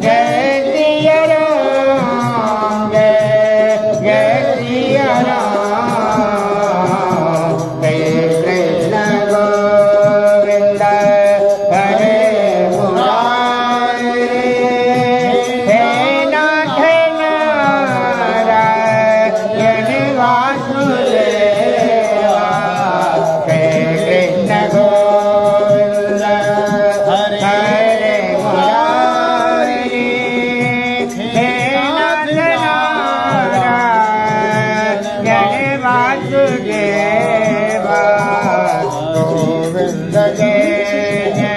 जय सिया राम, जय जय सिया राम, जय कृष्ण गोविंद हरे मुरारी, हे नाथ नारायण वासुदेवा, हे कृष्ण गोविंद हरे मुरारी, हे नाथ नारायण वासुदेवा, गोविंद जय जय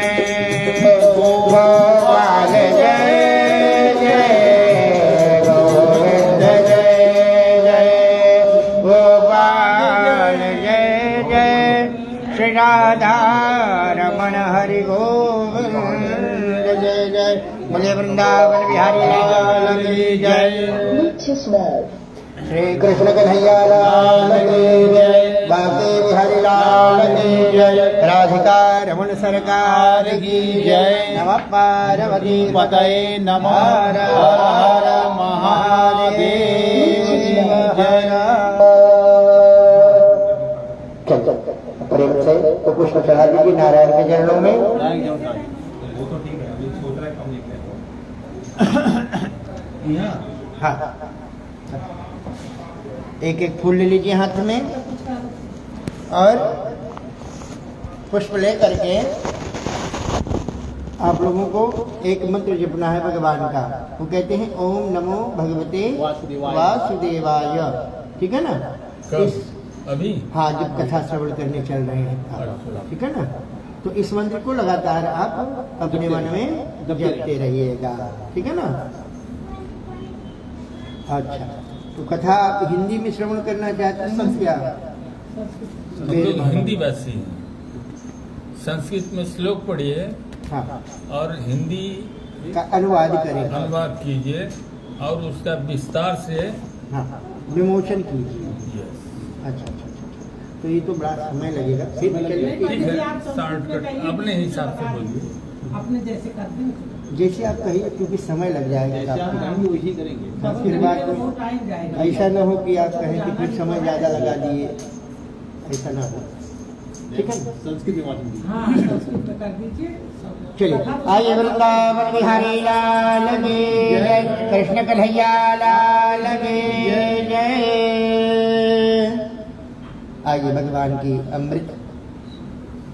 गोपाल जय जय, गोविंद जय जय गोपाल जय जय, श्री राधा रमण हरि गोविंद जय जय, बोले वृंदावन बिहारी लाल की जय, श्री कृष्ण कन्हैया लाल की जय, बांके बिहारी लाल की जय, राधिका रमण सरकार की जय, नमः पार्वती पतये नमः, हर हर महादेव जय। चल प्रेम से तो पुष्प चढ़ा दीजिए नारायण के चरणों में। वो तो ठीक है, अभी सोच रहा है कम लिख रहे हैं। हाँ, एक एक फूल ले लीजिए हाथ में और पुष्प ले करके आप लोगों को एक मंत्र जपना है भगवान का। वो कहते हैं ओम नमो भगवते वासुदेवाय। ठीक है ना? अभी हाँ, जब कथा श्रवण करने चल रहे हैं, ठीक है ना? तो इस मंत्र को लगातार आप अपने मन में जपते रहिएगा, ठीक है ना? अच्छा, तो कथा आप हिंदी में श्रवण करना चाहते हैं क्या? हम लोग हिंदी भाषी हैं, संस्कृत में श्लोक पढ़िए हाँ, और हिंदी का अनुवाद करें, अनुवाद कीजिए और उसका विस्तार से हाँ, विमोचन कीजिए। अच्छा अच्छा अच्छा, तो ये तो बड़ा समय लगेगा, फिर ठीक है, शॉर्टकट अपने हिसाब से बोलिए, अपने जैसे करते हैं जैसे आप कहिए, क्योंकि समय लग जाएगा काफी। वही करेंगे। फिर बाद वो में टाइम जाएगा। ऐसा न हो कि आप कहें कि फिर समय ज्यादा लगा दिए, ऐसा ना हो, ठीक है? संस्कृत में बात हाँ, संस्कृत में कर दीजिए। चलिए, आइए वृंदावन बिहारी लाल की जय, कृष्ण कन्हैया लाल की जय। आइए भगवान की अमृत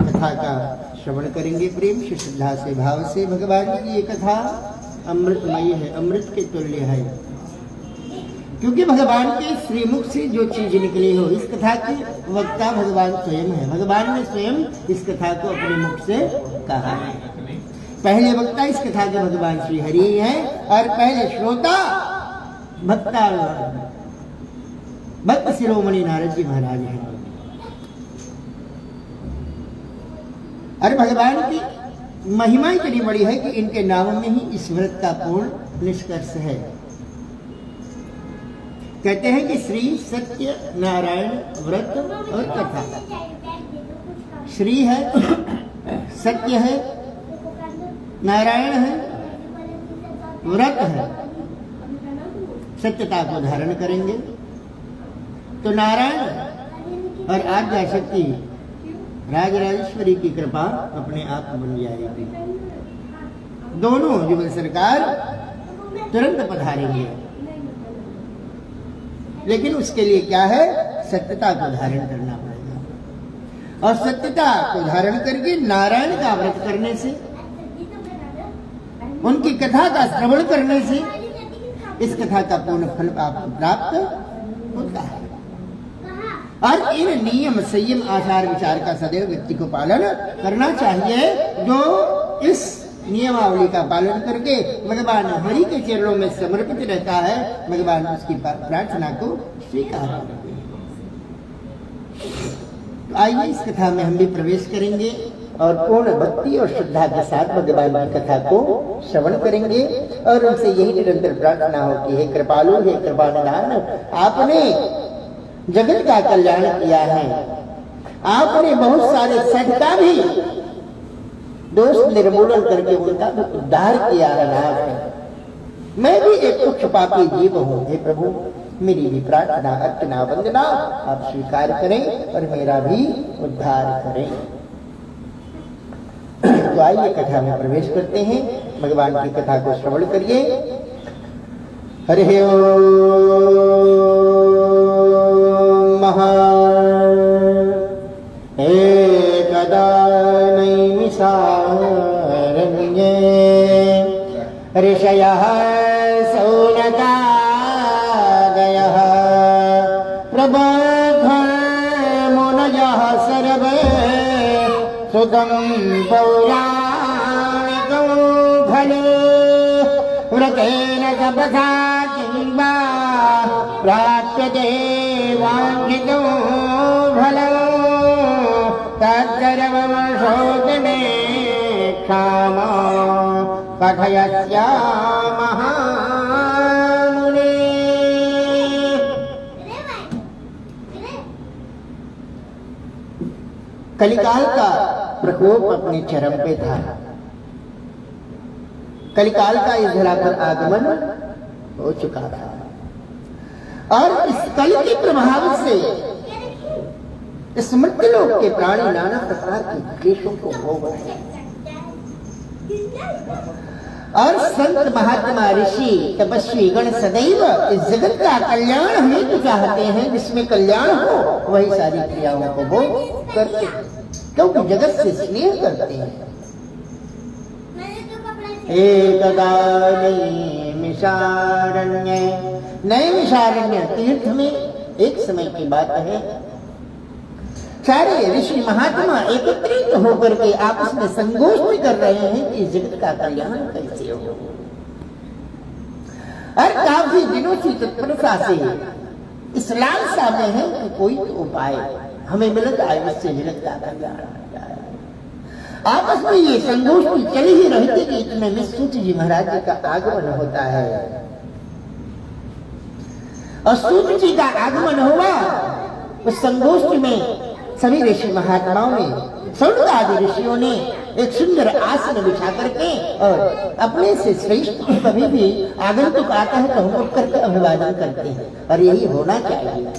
कथा का श्रवण करेंगे प्रेम से, श्रद्धा से, भाव से। भगवान की ये कथा अमृतमयी है, अमृत के तुल्य है, क्योंकि भगवान के श्रीमुख से जो चीज निकली हो, इस कथा की वक्ता भगवान स्वयं है। भगवान ने स्वयं इस कथा को अपने मुख से कहा है। पहले वक्ता इस कथा के भगवान श्री हरि हैं और पहले श्रोता भक्त शिरोमणि नारद जी महाराज हैं। और भगवान की महिमा इतनी बड़ी है कि इनके नाम में ही इस व्रत का पूर्ण निष्कर्ष है। कहते हैं कि श्री सत्य नारायण व्रत और कथा। श्री है, सत्य है, नारायण है, व्रत है, सत्यता को धारण करेंगे तो नारायण और आद्याशक्ति राजराजेश्वरी की कृपा अपने आप बन जाएगी। दोनों युगल सरकार तुरंत पधारेंगे, लेकिन उसके लिए क्या है? सत्यता को धारण करना पड़ेगा। और सत्यता को धारण करके नारायण का व्रत करने से, उनकी कथा का श्रवण करने से इस कथा का पूर्ण फल आपको प्राप्त होता है। और इन नियम, संयम, आचार विचार का सदैव व्यक्ति को पालन करना चाहिए, जो इस नियमावली का पालन करके भगवान हरि के चरणों में समर्पित रहता है, भगवान उसकी प्रार्थना को स्वीकार करते हैं। तो आइए इस कथा में हम भी प्रवेश करेंगे और पूर्ण भक्ति और श्रद्धा के साथ भगवान की कथा को श्रवण करेंगे और उनसे यही निरंतर प्रार्थना होती है, कृपालु है, कृपा निधान, आपने जगत का कल्याण किया है, आपने बहुत सारे सठ का भी दोष निर्मूलन करके उनका उद्धार किया है। मैं भी एक तुच्छ पापी जीव हूँ। हे प्रभु, मेरी भी प्रार्थना अर्चना वंदना आप स्वीकार करें और मेरा भी उद्धार करें। तो आइए कथा में प्रवेश करते हैं। भगवान की कथा को श्रवण करिए। हरि ओम। एकदा नैमिषारण्ये ऋषयः सौनकादयः प्रबोधमुनयः सर्वे सुतं पौराणिकं खलु व्रतेन तपसा किं वा प्राप्यते वाञ्छितो फलं तत्सर्वं शोधने क्षामा कथयस्यामः मुने। कलिकाल का प्रकोप अपने चरम पे था। कलिकाल का इस धरा पर आगमन हो चुका था और इस कल के प्रभाव से इस मृत्युलोक के प्राणी नाना प्रकार के क्लेशों को भोग रहे हैं और संत महात्मा ऋषि तपस्वी गण सदैव इस जगत का कल्याण हेतु चाहते हैं। जिसमें कल्याण हो वही सारी क्रियाओं को वो करते हैं, क्योंकि जगत से स्नेह करते हैं। एकदा नैमिषारण्ये, नैमिषारण्य तीर्थ में एक समय की बात है, सारे ऋषि महात्मा एकत्रित होकर के आपस में संगोष्ठी कर रहे हैं कि जगत का कल्याण कैसे हो। और काफी दिनों से तत्परता से इस लालसा में है कि कोई उपाय हमें मिल जाए जिससे जगत का कल्याण हो जाए। आपस में ये संगोष्ठी चली ही रहती कि इतने में सूत जी महाराज जी का आगमन होता है। और सूत जी का आगमन हुआ उस संगोष्ठी में सभी ऋषि महात्माओं ने, सौनक आदि ऋषियों ने एक सुंदर आसन बिछा करके और अपने से श्रेष्ठ कभी भी आगंतुक आता है तो हम उठ करके अभिवादन करते हैं और यही होना चाहिए।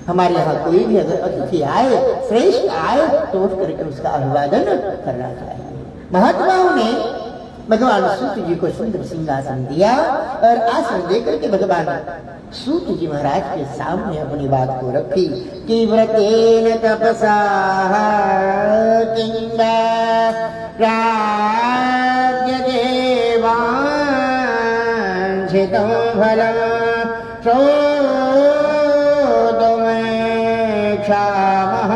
हमारे यहाँ कोई भी अगर अतिथि आए, श्रेष्ठ आए तो उठ करके उसका अभिवादन करना चाहिए। महात्माओं ने भगवान सूत जी को सुंदर सिंहासन दिया और आसन देकर के भगवान सूत जी महाराज के सामने अपनी बात को रखी कि व्रतेन तपसा किं वा प्राप्यते वाञ्छितं फलं क्षामः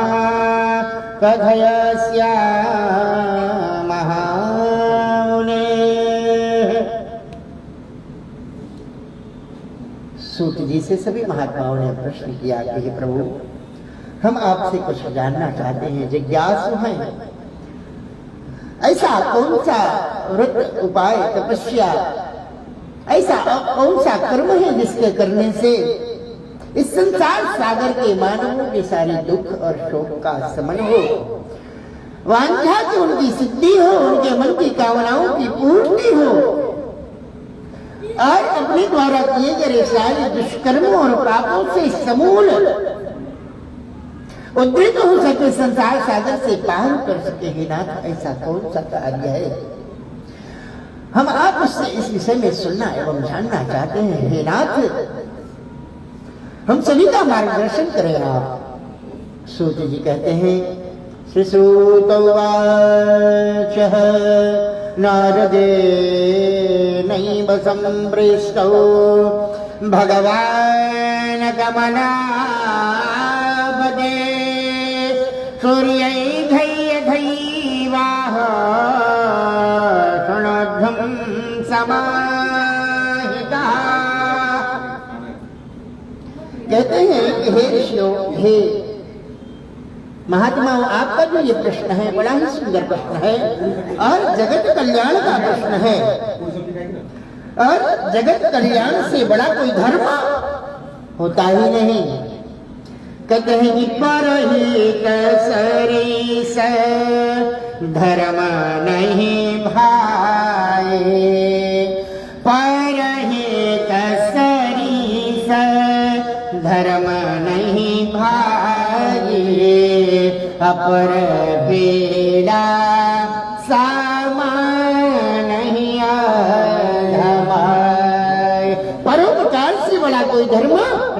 कथयस्यामः मुने। सूत जी से सभी महात्माओं ने प्रश्न किया कि हे प्रभु, हम आपसे कुछ जानना चाहते हैं, जिज्ञासु हैं। ऐसा कौन सा व्रत, उपाय, तपस्या, ऐसा कौन सा कर्म है जिसके करने से इस संसार सागर के मानवों के सारे दुख और शोक का शमन हो, वांछा की उनकी सिद्धि हो, उनके मन की कामनाओं की पूर्ति हो और अपने द्वारा किए गए सारे दुष्कर्मों और पापों से समूल उद्धृत हो सके, संसार सागर से पार कर सके। हे नाथ, ऐसा कौन सा कार्य है? हम आप उससे इस विषय में सुनना एवं जानना चाहते हैं। हे नाथ, हम सभी का मार्गदर्शन करें आप। सूत जी कहते हैं, श्री सूत उवाच नारदेनैव सम्पृष्टौ भगवान् कमलापदे सूर्यैर्घैर्घैवाह शृणोध्वं समाहितः। कहते हैं कि हे ऋषियों, हे महात्माओं, आपका जो ये प्रश्न है बड़ा ही सुंदर प्रश्न है और जगत कल्याण का प्रश्न है। और जगत कल्याण से बड़ा कोई धर्म होता ही नहीं। कहते हैं कि परहित सरिस धर्म नहीं भाए, पर धर्म नहीं भाई अपर पीड़ा सामान नहीं हमारे। परोपकार से बड़ा कोई धर्म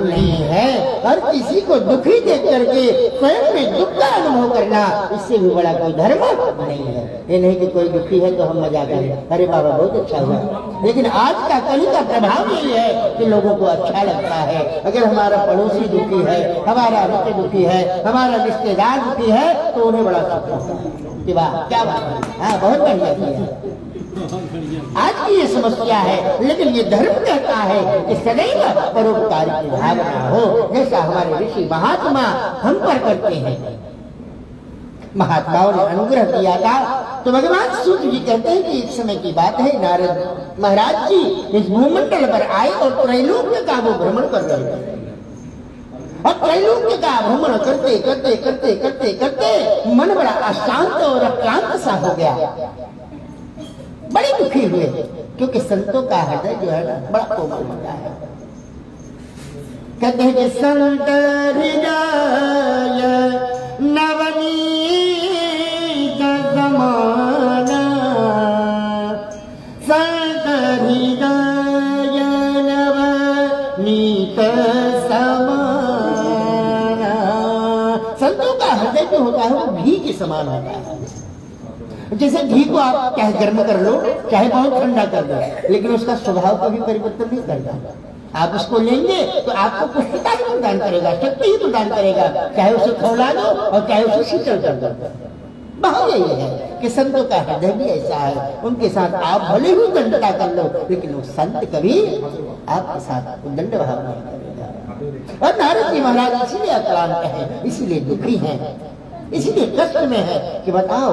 नहीं है और किसी को दुखी देख करके स्वयं में दुख का अनुभव करना इससे भी बड़ा कोई धर्म नहीं है। ये नहीं कि कोई दुखी है तो हम मजा करें, अरे बाबा बहुत अच्छा हुआ। लेकिन आज का कली का प्रभाव यही है कि लोगों को अच्छा लगता है अगर हमारा पड़ोसी दुखी है, हमारा मित्र दुखी है, हमारा रिश्तेदार दुखी है तो उन्हें बड़ा सुख होता है कि वाह क्या बात है, हाँ बहुत बढ़िया किया। आज की ये समस्या है, लेकिन ये धर्म कहता है कि सदैव परोपकार की भावना हो, जैसा हमारे ऋषि महात्मा हम पर करते हैं। महात्माओं ने अनुग्रह किया था तो भगवान सूर्य जी कहते हैं कि एक समय की बात है, नारद महाराज जी इस भूमंडल पर आए और त्रैलोक्य का वो भ्रमण कर रहे थे। और त्रैलोक्य का भ्रमण करते करते करते करते करते मन बड़ा अशांत और अक्लांत सा हो गया, बड़े दुखी हुए क्योंकि संतों का हृदय जो है ना बड़ा कोमल होता है। कहते हैं कि संत हृदय नवनीत समाना, संत हृदय नवनीत समाना। संतों का हृदय जो होता है वो घी के समान होता है। जैसे घी को आप चाहे गर्म कर लो चाहे बहुत ठंडा कर दो, लेकिन उसका स्वभाव कभी परिवर्तन नहीं करता। आप उसको लेंगे तो आपको पुष्टता ही प्रदान करेगा, शक्ति ही प्रदान करेगा, चाहे उसे खौला दो और चाहे उसे शीतल कर दो। भाव यही है कि संतों का हृदय भी ऐसा है, उनके साथ आप भले ही दंडता कर लो लेकिन वो संत कभी आपके साथ दंड भाव नहीं करेगा। और नारद जी महाराज इसीलिए अक्लांत है, इसीलिए दुखी हैं, इसीलिए कष्ट में है कि बताओ।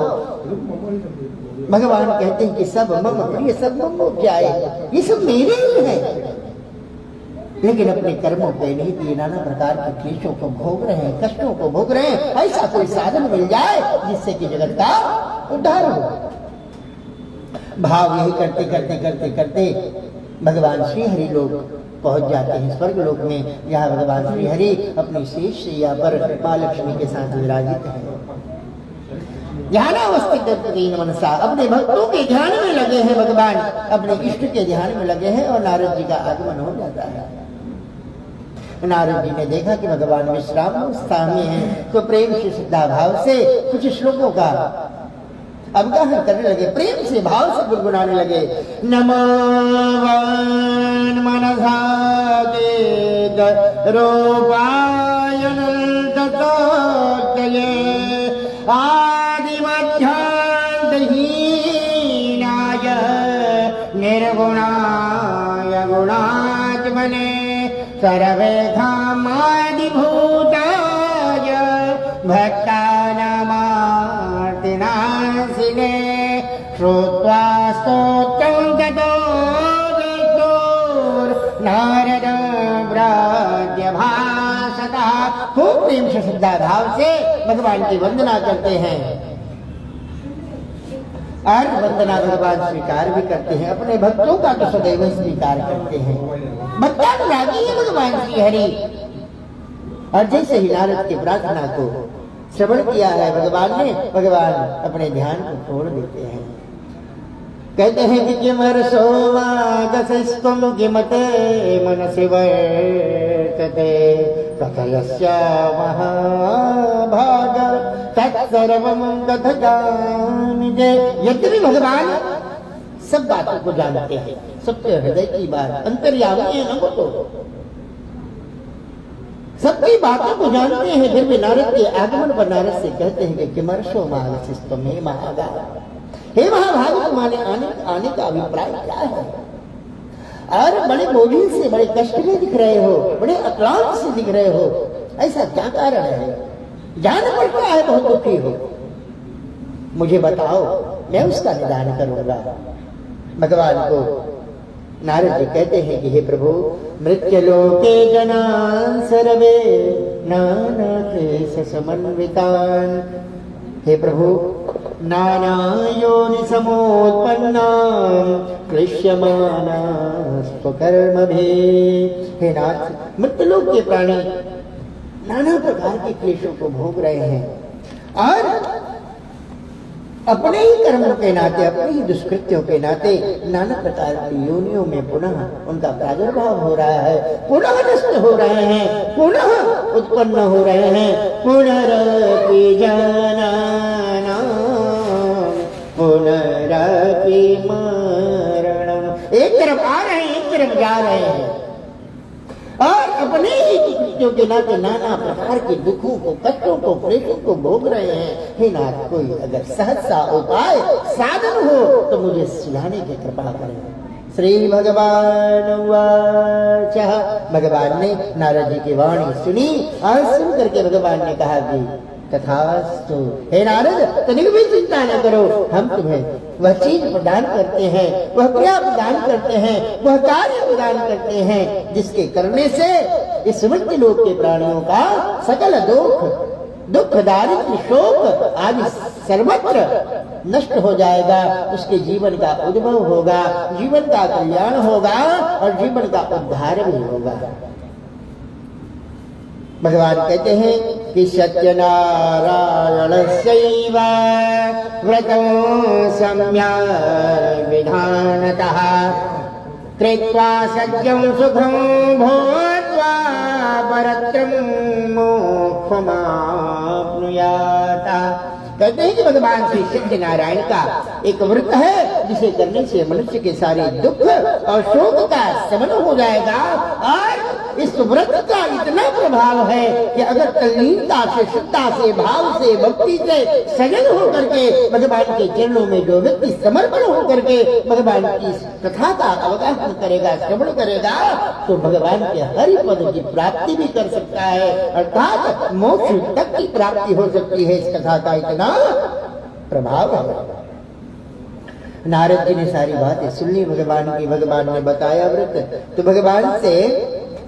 भगवान कहते हैं कि सब मम प्रिय सब मम उपजाए, ये सब मेरे ही है, लेकिन अपने कर्मों पे नहीं दिए नाना प्रकार के क्लेशों को भोग रहे हैं, कष्टों को भोग रहे हैं। ऐसा कोई साधन मिल जाए जिससे कि जगत का उद्धार हो। भाव यही करते करते करते करते भगवान श्री हरि लोग पहुंच जाते हैं स्वर्ग लोक में, जहाँ भगवान श्री हरि अपनी शेष शैया पर माँ लक्ष्मी के साथ विराजित है। ध्यानावस्थित मनसा, अपने भक्तों के ध्यान में लगे हैं भगवान, अपने इष्ट के ध्यान में लगे हैं और नारद जी का आगमन हो जाता है। नारद जी ने देखा कि भगवान विश्राम अवस्था में हैं तो प्रेम से श्रद्धा भाव से कुछ श्लोकों का अवगाहन करने लगे, प्रेम से भाव से गुनगुनाने लगे। नमोवन मनसा रूपाय नंदतोत्तये आदिमध्यांतहीनाय निर्गुणाय गुणात्मने सर्वेधामादिभूताय भक्तानामार्तिनाशिने श्रुत्वा स्तोत्रं ततो नारद व्राज्यभासता। खूब प्रेम से श्रद्धा भाव से भगवान की वंदना करते हैं और वंदना भगवान स्वीकार भी करते हैं, अपने भक्तों का तो सदैव स्वीकार करते हैं। भक्तानुरागी है भगवान श्री हरि। और जैसे ही नारद की प्रार्थना को श्रवण किया है भगवान ने, भगवान अपने ध्यान को छोड़ देते हैं। कहते हैं कि किमर सोमागसस्त्वं किमते मनसि वर्तते कथयस्य महाभाग तत्सर्वं कथयामि। यद्यपि भगवान सब बातों को जानते हैं, सबके हृदय की बात, अंतर्यामी है ना वो तो सबकी बातों को जानते हैं, फिर भी नारद के आगमन पर नारद से कहते हैं कि किमर्षो मागसिस्त्वं हे महागा, हे महाभाग तुम्हारे आने का अभिप्राय क्या है? और बड़े बोझिल से, बड़े कष्ट में दिख रहे हो, बड़े अक्लांत से दिख रहे हो, ऐसा क्या कारण है? जान पड़ता है बहुत दुखी हो, मुझे बताओ, मैं उसका निदान करूंगा। भगवान को नारद जी कहते हैं कि हे प्रभु, मृत्युलोके जनान् सर्वे नाना क्लेश समन्वितान्। हे प्रभु, नाना योनि समोत्पन्ना क्लिश्यमाना स्वकर्मभिः। हे नाथ, मृत्युलोक के प्राणी नाना प्रकार के क्लेशों को भोग रहे हैं और अपने ही कर्मों के नाते, अपने ही दुष्कृत्यों के नाते नाना प्रकार की योनियों में पुनः उनका प्रादुर्भाव हो रहा है, पुनः नष्ट हो रहे हैं, पुनः उत्पन्न हो रहे हैं। पुनरपि जनाना पुनरपि मरणम। एक तरफ आ रहे हैं, एक तरफ जा रहे हैं और अपने ही कृत्यों के नाते नाना प्रकार के दुखों को, कष्टों को, क्लेशों को भोग रहे हैं। हे नाथ, कोई अगर सहज सा उपाय साधन हो तो मुझे सुनाने की कृपा करें। श्री भगवान उवाच। भगवान ने नारद जी की वाणी सुनी और सुन करके भगवान ने कहा कि तथास्तु। हे नारद, तनिक भी चिंता न करो, हम तुम्हें वह चीज प्रदान करते हैं, वह क्रिया प्रदान करते हैं, वह कार्य प्रदान करते हैं जिसके करने से इस मृत्यु लोक के प्राणियों का सकल दुख, दारिद्र्य, शोक आदि सर्वत्र नष्ट हो जाएगा। उसके जीवन का उद्भव होगा, जीवन का कल्याण होगा और जीवन का उद्धार भी होगा। भगवान कहते हैं कि सत्यनारायणस्यैव व्रतं सम्यक् विधानतः कृत्वा सत्यं सुखं भूत्वा परत्रं मोक्षमाप्नुयात्। कहते हैं कि भगवान श्री सत्यनारायण का एक व्रत है जिसे करने से मनुष्य के सारे दुख और शोक का शमन हो जाएगा। और इस व्रत का इतना प्रभाव है कि अगर तल्लीनता से, श्रद्धा से, भाव से, भक्ति से सजग होकर के भगवान के चरणों में जो व्यक्ति समर्पण होकर के भगवान की कथा का अवगाहन करेगा, श्रवण करेगा, तो भगवान के हरि पद की प्राप्ति भी कर सकता है, अर्थात मोक्ष तक की प्राप्ति हो सकती है। इस कथा का इतना प्रभाव है। नारद जी ने सारी बातें सुन ली भगवान की। भगवान ने बताया व्रत, तो भगवान से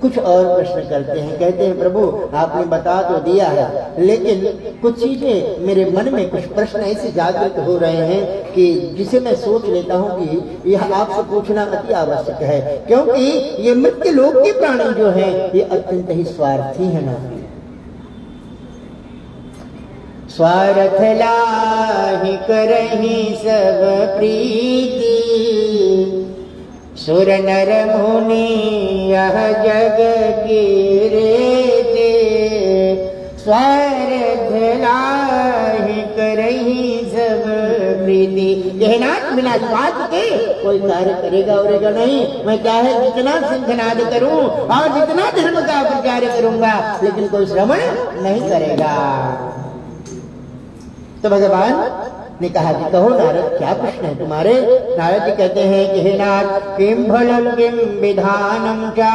कुछ और प्रश्न करते हैं। कहते हैं, प्रभु आपने बता तो दिया है, लेकिन कुछ चीजें मेरे मन में, कुछ प्रश्न ऐसे जागृत हो रहे हैं कि जिसे मैं सोच लेता हूँ कि यह आपसे पूछना अति आवश्यक है, क्योंकि ये मृत्यु लोक के प्राणी जो हैं ये अत्यंत ही स्वार्थी है ना। स्वार्थ लाहि करहि सब प्रीति, सुर नर मुनि यह जग की रीति। स्वार्थ लाहि करहि सब प्रीति। यह नाथ, बिना स्वार्थ के कोई कार्य करेगा उरेगा नहीं। मैं चाहे जितना सिंहनाद करूं और जितना धर्म का प्रचार करूंगा, लेकिन कोई श्रवण नहीं करेगा। तो भगवान ने कहा कि कहो नारद, क्या प्रश्न है तुम्हारे। नारद जी कहते हैं कि हे नाथ, किम फलं किम विधानं च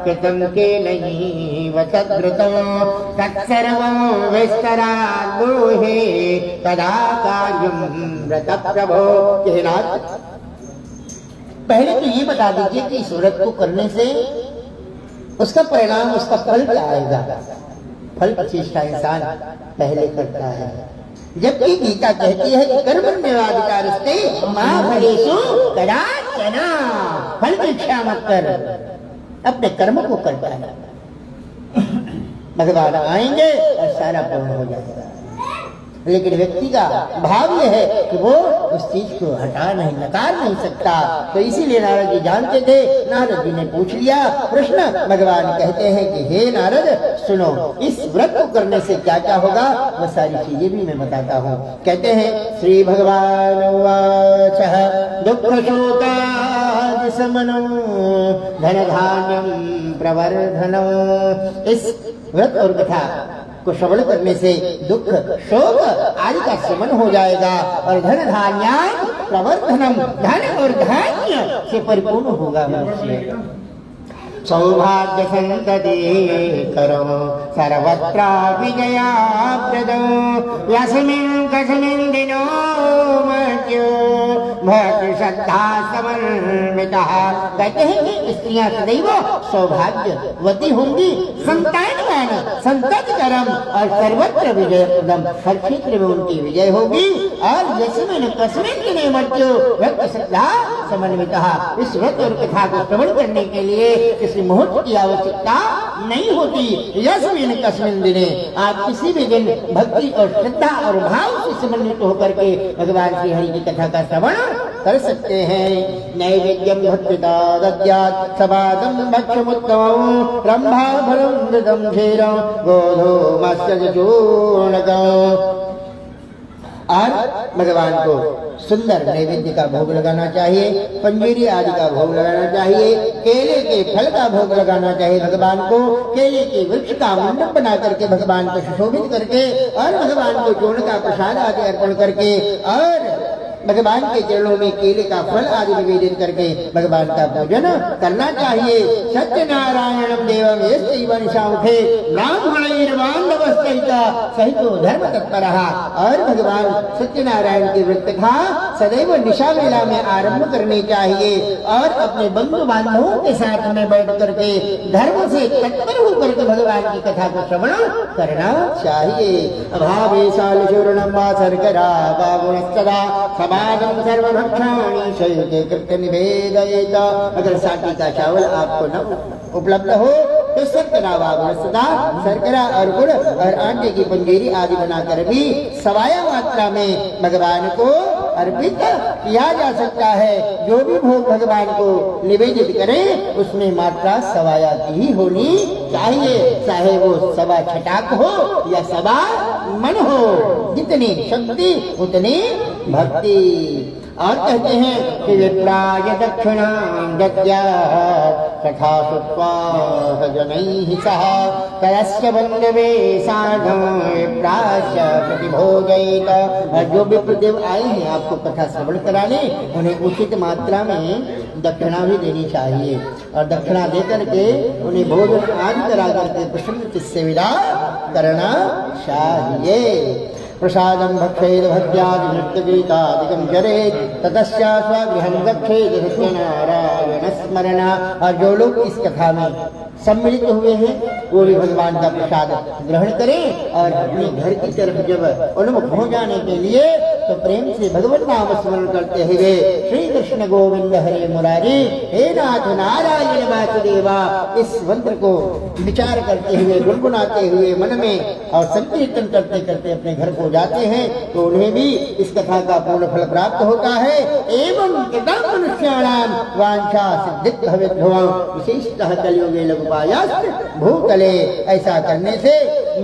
कृतं केनैव तद्व्रतं तत्सर्वं विस्तरात् ब्रूहि तदा कार्यं व्रत प्रभो। हे नाथ, पहले तो ये बता दीजिए कि इस व्रत को करने से उसका परिणाम, उसका फल क्या आएगा। फल प्रतिष्ठा इंसान पहले करता है, जबकि गीता कहती है कि कर्मण्येवाधिकारस्ते मा फलेषु कदाचन। फल की इच्छा मत कर, अपने कर्म को करता है। भगवान आएंगे और सारा पूर्ण हो जाएगा। लेकिन व्यक्ति का भाव यह है कि वो उस चीज को हटा नहीं, नकार नहीं सकता। तो इसीलिए नारद जी जानते थे। नारद जी ने पूछ लिया प्रश्न। भगवान कहते हैं कि हे नारद, सुनो, इस व्रत को करने से क्या क्या होगा वह सारी चीजें भी मैं बताता हूँ। कहते हैं, श्री भगवान उवाच दुख शोकादि शमनं धन धान्यं प्रवर्धनं। इस व्रत और कथा को श्रवण करने से दुख, शोक आदि का शमन हो जाएगा और धन धान्य प्रवर्धनम, धन और धान्य से परिपूर्ण होगा मनुष्य। सौभाग्य संतति करो सर्वत्र विजया प्रदो यस्मिन् कस्मिन् दिनो मर्त्यो भक्ति श्रद्धा समन्वितः। कहते हैं कि स्त्रियां सदैव सौभाग्यवती होंगी, संतानवान, संततिकरम और सर्वत्र विजय प्रदम, हर क्षेत्र में उनकी विजय होगी। और यस्मिन् कस्मिन् दिने मर्त्यो भक्ति श्रद्धा समन्वितः, इस व्रत और कथा को श्रवण करने के लिए किसी मुहूर्त की आवश्यकता नहीं होती। यस्मिन् कस्मिन् दिने, आप किसी भी दिन भक्ति और श्रद्धा और भाव से समन्वित होकर के भगवान श्री हरि की कथा का श्रवण कर सकते हैं। नैवेद्यम भक्तिदा दद्यात् सबादम भक्षमुत्तमं ब्रह्मा फलं मृदं क्षीरं गोधो मत्स्य चूर्णकम्। और भगवान को सुंदर नैवेद्य का भोग लगाना चाहिए, पंजीरी आदि का भोग लगाना चाहिए, केले के फल का भोग लगाना चाहिए भगवान को, केले के वृक्ष का मंडप बना करके भगवान को सुशोभित करके और भगवान को चूर्ण का प्रसाद आदि अर्पण करके और भगवान के चरणों में केले का फल आदि निवेदित करके भगवान का पूजन करना चाहिए। सत्यनारायणम देवम यस्यैव निशामुखे ब्राह्मणैर्बान्धवस्तैता सहितो धर्म तत्परः। और भगवान सत्यनारायण की व्रत कथा सदैव निशा वेला में आरंभ करनी चाहिए और अपने बंधु बांधवों के साथ में बैठ करके धर्म से तत्पर होकर के भगवान की कथा को श्रवण करना चाहिए। अभावे सालचूर्णं वा शर्करा वा गुणस्तदा समागम सर्वभक्षाणि शैते कृत्य निवेदयेत। अगर साटी का चावल आपको न उपलब्ध हो तो शर्करा वा गुणस्तदा, शर्करा और गुड़ और आटे की पंजीरी आदि बनाकर भी सवाया मात्रा में भगवान को अर्पित किया जा सकता है। जो भी भोग भगवान को निवेदित करें उसमें मात्रा सवाया की ही होनी चाहिए, चाहे वो सवा छटाक हो या सवा मन हो, जितनी शक्ति उतनी भक्ति। और कहते हैं कि विप्राय दक्षिणां दद्यात् तथा श्रुत्वा जनैः सह तस्य बन्धवे सार्धं विप्रास्य प्रतिभोजयेत। और जो भी प्रतिदेव आए हैं आपको कथा श्रवण कराने, उन्हें उचित मात्रा में दक्षिणा भी देनी चाहिए और दक्षिणा दे करके उन्हें भोजन आदि करा करके प्रसन्न चित्त से विदा करना चाहिए। प्रसादं भक्षेद भक्त्यादि नृत्यगीतादिकं चरेत् ततस्य स्वगृहं गच्छेत् सत्यनारायण स्मरण। और जो लोग इस कथा में सम्मिलित हुए हैं वो भी भगवान का प्रसाद ग्रहण करें और अपने घर की तरफ जब उन्मुख हो जाने के लिए तो प्रेम से भगवत नाम स्मरण करते हुए श्री कृष्ण गोविंद हरे मुरारी हे नाथ नारायण वासुदेवा, इस मंत्र को विचार करते हुए गुनगुनाते हुए मन में और संकीर्तन करते करते अपने घर को जाते हैं तो उन्हें भी इस कथा का पूर्ण फल प्राप्त होता है। एवं मनुष्याणाम वांछा सिद्धित भवेत् ध्रुवं विशेषतः कलियुगे लघुपायास्त भूतले। ऐसा करने से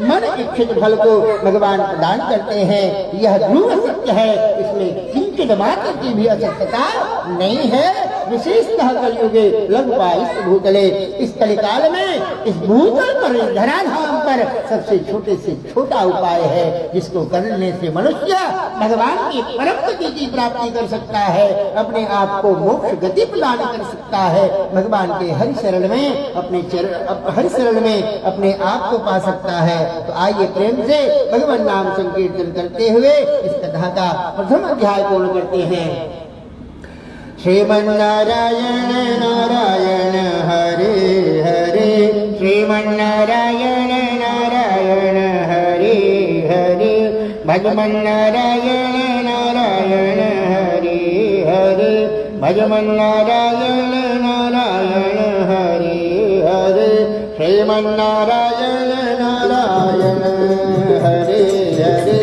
मन इच्छित फल को भगवान प्रदान करते हैं। यह ध्रुव सत्य है, इसमें किंचित मात्र की भी असत्यता नहीं है। विशेषतः कलियुगे लघुपायास्त भूतले, इस कलिकाल में इस भूतल पर धराधाम पर सबसे छोटे से छोटा उपाय है जिसको करने से मनुष्य भगवान की परम गति की प्राप्ति कर सकता है, अपने आप को मोक्ष गति प्रदान कर सकता है, भगवान के हरि शरण में हरि शरण में अपने आप को पा सकता है। तो आइए प्रेम से भगवान नाम संकीर्तन करते हुए इस कथा का प्रथम अध्याय पूर्ण करते हैं। श्रीमन्नारायण नारायण हरे हरे, श्रीमन्नारायण नारायण हरे हरे, भजमन्नारायण नारायण हरे हरे, भजमन्नारायण नारायण हरे हरे, श्रीमन्नारायण नारायण हरे हरे,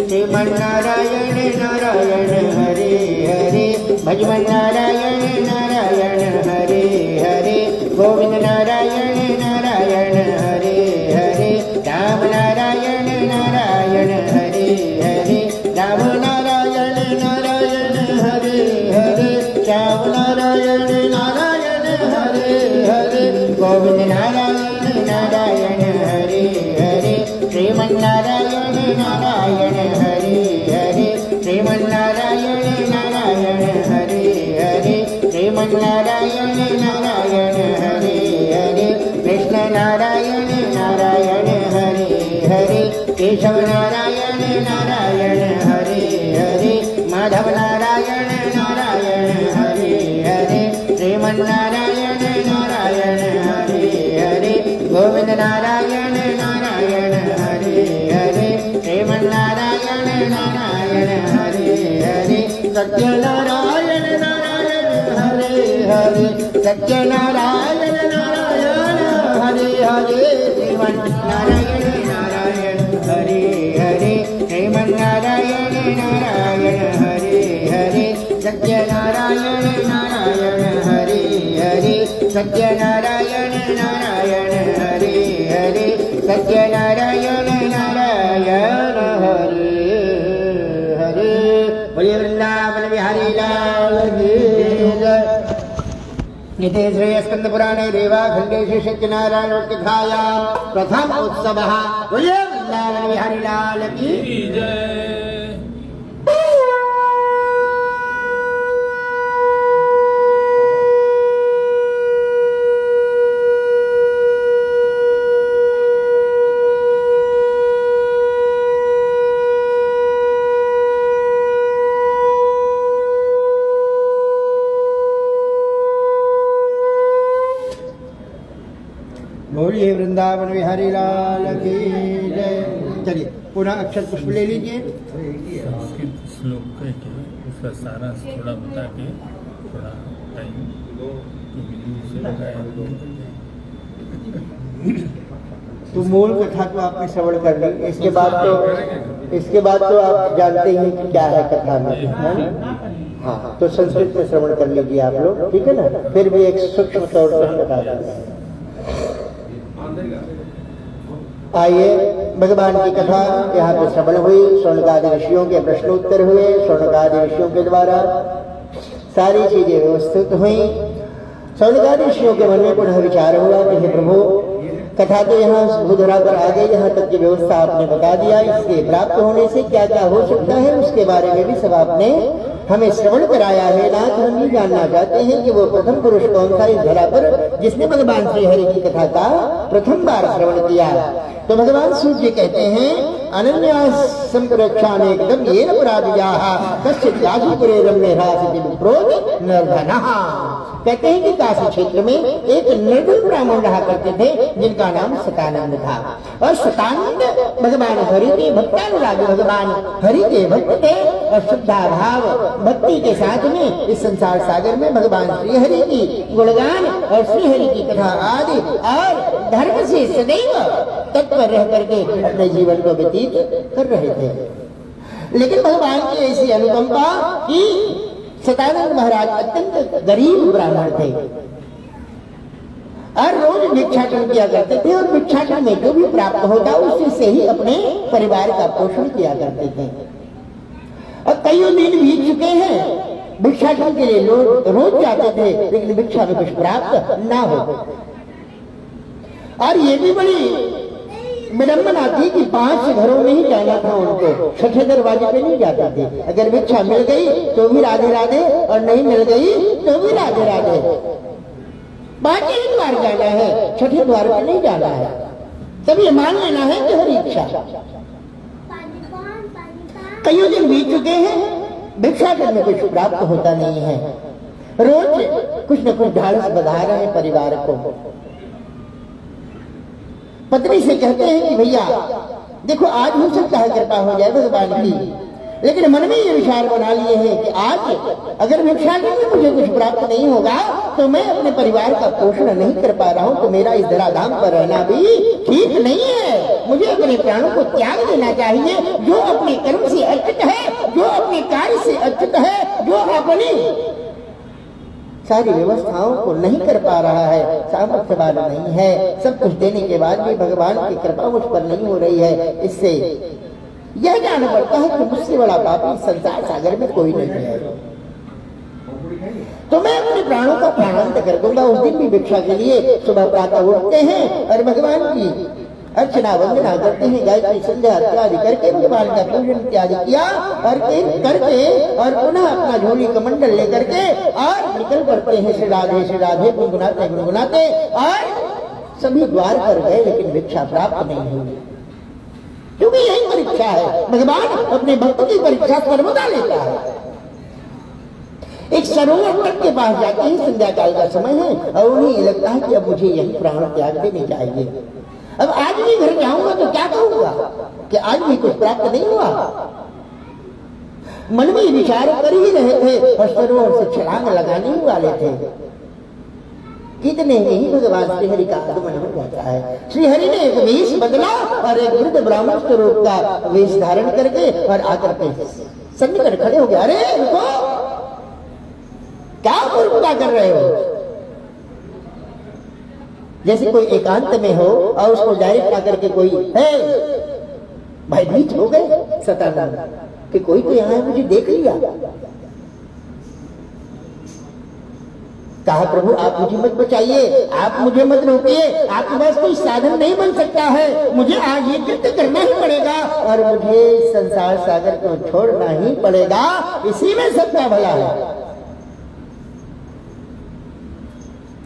श्रीमन्नारायण नारायण हरे हरे, भजमन्नारायण नारायण हरे हरे, गोविंद नारायण नारायण हरे हरे, राम नारायण नारायण हरे हरे, राम नारायण नारायण हरे हरे, श्याम नारायण नारायण हरे हरे, गोविंद नारायण नारायण हरे हरे, श्रीमन्नारायण नारायण हरे हरे, श्रीमन्नारायण नारायण हरे हरे, श्रीमन्नारायण नारायण हरे हरे, कृष्ण नारायण नारायण हरे हरे, केशव नारायण नारायण हरे हरे, माधव नारायण नारायण हरे हरे, श्रीमन नारायण नारायण हरे हरे, गोविंद नारायण नारायण हरे हरे, श्रीमन नारायण नारायण हरे हरे, सत्यनारायण नारायण हरे हरे, सत्यनारायण नारायण हरे हरे, श्रीमन नारायण नारायण हरे हरे, श्रीमन नारायण नारायण हरे हरे, सत्यनारायण नारायण हरे हरे, सत्यनारायण नारायण हरे हरे, सत्यनारायण नारायण हरे हरे। बोलिए वृंदावन बिहारी लाल की जय। निते श्रेयस्कंद पुराणे रेवाखंडे श्री सत्यनारायण कथाया प्रथम उत्सवः। बोलिए वृंदावन बिहारी लाल की जय। बोलिए वृंदावन बिहारी लाल की जय। चलिए पुनः अक्षर पुष्प ले लीजिए। संस्कृत श्लोक कह के उसका सारा थोड़ा बता के थोड़ा टाइम तो दूर से लगाया तो मूल कथा तो आपने श्रवण कर ली, इसके बाद तो आप जानते ही कि क्या है कथा में, है ना? हाँ, तो संस्कृत में श्रवण कर लीजिए आप लोग, ठीक है ना? फिर भी एक सूक्ष्म तौर पर बता देंगे। आइए भगवान की कथा यहाँ पे श्रवण हुई, शौनकादि ऋषियों के प्रश्नोत्तर हुए, शौनकादि ऋषियों के द्वारा सारी चीजें व्यवस्थित हुई। शौनकादि ऋषियों के मन में पुनः विचार हुआ कि हे प्रभु, कथा तो यहाँ भूधरा पर आ गई, यहाँ तक की व्यवस्था आपने बता दिया, इसके प्राप्त होने से क्या क्या हो सकता है उसके बारे में भी सब आपने हमें श्रवण कराया है। नाथ हम भी जानना चाहते हैं कि वो प्रथम पुरुष कौन था इस धरा पर जिसने भगवान श्री हरि की कथा का प्रथम बार श्रवण किया। तो भगवान सूर्य कहते हैं अनन्या संप्रक्षाने एकदम ये अपराधियाः कश्चित् काशीपुरे रम्यरासिति विप्रोत निर्धनः। कहते हैं कि काशी क्षेत्र में एक निर्धन ब्राह्मण रहा करते थे जिनका नाम सतानंद था। और सतानंद भगवान हरि के भक्तानुरागी भगवान हरि के भक्त थे और श्रद्धा भाव भक्ति के साथ में इस संसार सागर में भगवान श्री हरि की गुणगान और श्री हरि की कथा आदि और धर्म से सदैव तत्पर रह करके अपने जीवन को व्यतीत कर रहे थे। लेकिन भगवान की ऐसी अनुकंपा कि सतानंद महाराज अत्यंत गरीब ब्राह्मण थे और रोज भिक्षाटन किया करते थे और भिक्षाटन में जो भी प्राप्त होता उसी से ही अपने परिवार का पोषण किया करते थे। और कई दिन बीत चुके हैं, भिक्षाटन के लिए लोग रोज जाते थे लेकिन भिक्षा में कुछ प्राप्त ना हो। और ये भी बड़ी विडंबना थी कि 5 घरों में ही जाना था उनको, 6 दरवाजे पे नहीं जाते थे। अगर भिक्षा मिल गई तो भी राधे राधे और नहीं मिल गई तो भी राधे राधे। 5 ही द्वार जाना है, 6 द्वार पे नहीं जाना है। तब ये मान लेना है कि हरी इच्छा। कई दिन बीत चुके हैं, भिक्षा में कुछ प्राप्त होता नहीं है। रोज कुछ न कुछ ढाढ़स बधा रहे हैं परिवार को। पत्नी से कहते हैं कि भैया देखो आज हो सकता है कृपा हो जाए भगवान की, लेकिन मन में ये विचार बना लिए हैं कि आज अगर भिक्षा में मुझे कुछ प्राप्त नहीं होगा तो मैं अपने परिवार का पोषण नहीं कर पा रहा हूँ, तो मेरा इस धराधाम पर रहना भी ठीक नहीं है। मुझे अपने प्राणों को त्याग देना चाहिए। जो अपने कर्म से अर्चित है, जो अपने कार्य से अर्चित है, जो अपनी सारी व्यवस्थाओं को नहीं कर पा रहा है, सामर्थ्य वाला नहीं है, सब कुछ देने के बाद भी भगवान की कृपा मुझ पर नहीं हो रही है, इससे यह जानना पड़ता है कि मुझसे बड़ा पापी संसार सागर में कोई नहीं है। तो मैं अपने प्राणों का प्राणांत कर दूंगा। उस दिन भी भिक्षा के लिए सुबह प्रातः उठते हैं और भगवान की अर्चना वंदना करते हैं, गायत्री संध्या इत्यादि करके भगवान का पूजन इत्यादि किया और करके और पुनः अपना झोली कमंडल लेकर के और निकल पड़ते हैं श्री राधे गुनगुनाते गुनगुनाते, और सभी द्वार पर गए लेकिन भिक्षा प्राप्त नहीं हुई, क्योंकि यही परीक्षा है। भगवान अपने भक्त की परीक्षा सर्वदा लेता है। एक सरोवर तट के पास जाते हैं, संध्या काल का समय है, और उन्हें ये लगता है कि अब मुझे यही प्राण त्याग देने चाहिए। अब आज भी घर जाऊंगा तो क्या कहूंगा कि आज भी कुछ प्राप्त नहीं हुआ। मन में विचार कर ही रहे थे और सरोवर से छलांग लगाने ही वाले थे, कितने ही भगवान श्रीहरि का आगमन हो जाता है। श्रीहरि ने एक वेश बदला और एक वृद्ध ब्राह्मण स्वरूप का वेश धारण करके और आकर के सन्निकट खड़े हो गए। अरे रुको, क्या मूर्खता कर रहे हो? जैसे कोई एकांत में हो और उसको डायरेक्ट आकर के कोई है, भयभीत हो गए सतानंद कि कोई तो यहाँ मुझे देख लिया। कहा प्रभु आप मुझे मत बचाइए, आप मुझे मत रोकिए, आपके पास कोई साधन नहीं बन सकता है, मुझे आज ये कृत्य करना ही पड़ेगा और मुझे संसार सागर को छोड़ना ही पड़ेगा, इसी में सबका भला है।